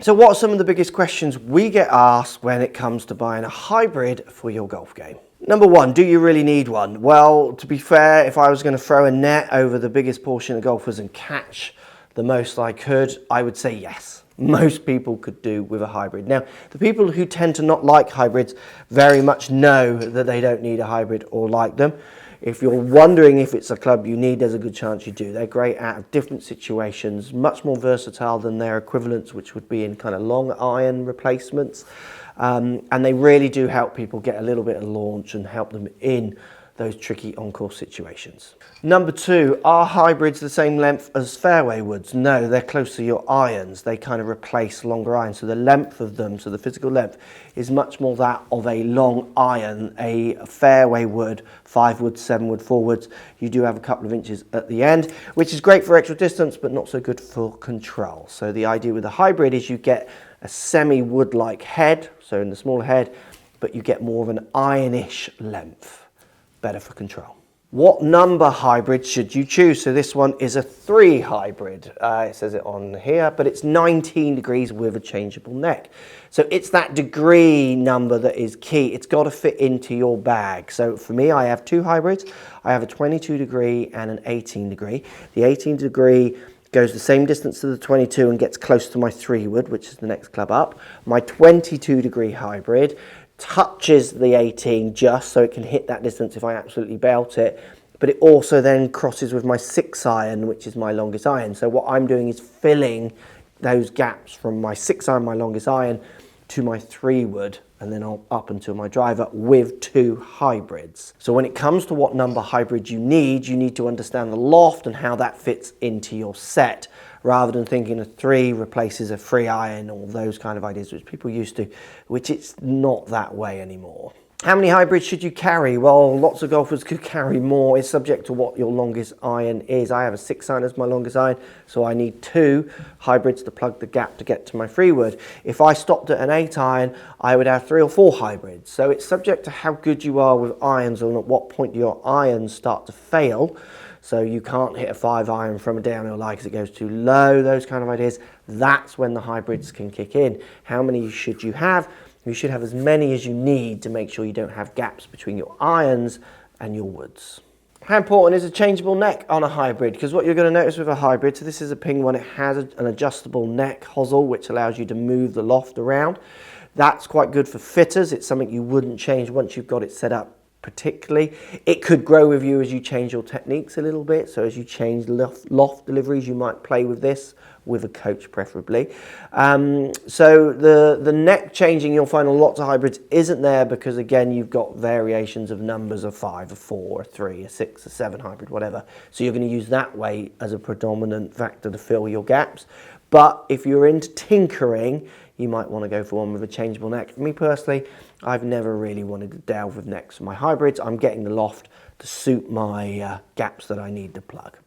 So what are some of the biggest questions we get asked when it comes to buying a hybrid for your golf game? Number one, do you really need one? Well, to be fair, if I was going to throw a net over the biggest portion of golfers and catch the most I could, I would say yes. Most people could do with a hybrid. Now, the people who tend to not like hybrids very much know that they don't need a hybrid or like them. If you're wondering if it's a club you need, there's a good chance you do. They're great out of different situations, much more versatile than their equivalents, which would be in kind of long iron replacements. And they really do help people get a little bit of launch and help them in those tricky on-course situations. Number two, are hybrids the same length as fairway woods? No, they're close to your irons. They kind of replace longer irons. So the length of them, so the physical length, is much more that of a long iron, a fairway wood, 5 wood, 7 wood, 4 woods. You do have a couple of inches at the end, which is great for extra distance, but not so good for control. So the idea with the hybrid is you get a semi-wood-like head, so in the smaller head, but you get more of an ironish length. Better for control. What number hybrid should you choose? So this one is a 3 hybrid. It says it on here, but it's 19 degrees with a changeable neck. So it's that degree number that is key. It's got to fit into your bag. So for me, I have 2 hybrids. I have a 22 degree and an 18 degree. The 18 degree goes the same distance to the 22 and gets close to my 3 wood, which is the next club up. My 22 degree hybrid touches the 18 just so it can hit that distance if I absolutely belt it, but it also then crosses with my 6 iron, which is my longest iron. So what I'm doing is filling those gaps from my 6 iron, my longest iron, to my 3 wood, and then up until my driver with 2 hybrids. So when it comes to what number hybrid you need to understand the loft and how that fits into your set, rather than thinking a 3 replaces a 3 iron or those kind of ideas which people used to, which it's not that way anymore. How many hybrids should you carry? Well, lots of golfers could carry more. It's subject to what your longest iron is. I have a 6 iron as my longest iron, so I need 2 hybrids to plug the gap to get to my 3 wood. If I stopped at an 8 iron, I would have 3 or 4 hybrids. So it's subject to how good you are with irons and at what point do your irons start to fail. So you can't hit a 5 iron from a downhill lie because it goes too low, those kind of ideas. That's when the hybrids can kick in. How many should you have? You should have as many as you need to make sure you don't have gaps between your irons and your woods. How important is a changeable neck on a hybrid? Because what you're going to notice with a hybrid, so this is a Ping one, it has an adjustable neck hosel which allows you to move the loft around. That's quite good for fitters. It's something you wouldn't change once you've got it set up particularly. It could grow with you as you change your techniques a little bit. So as you change loft deliveries, you might play with this, with a coach preferably. So the neck changing you'll find on lots of hybrids isn't there because again you've got variations of numbers of 5, a 4, a 3, a 6, a 7 hybrid, whatever. So you're going to use that way as a predominant factor to fill your gaps. But if you're into tinkering, you might want to go for one with a changeable neck. For me personally, I've never really wanted to delve with necks for my hybrids. I'm getting the loft to suit my gaps that I need to plug.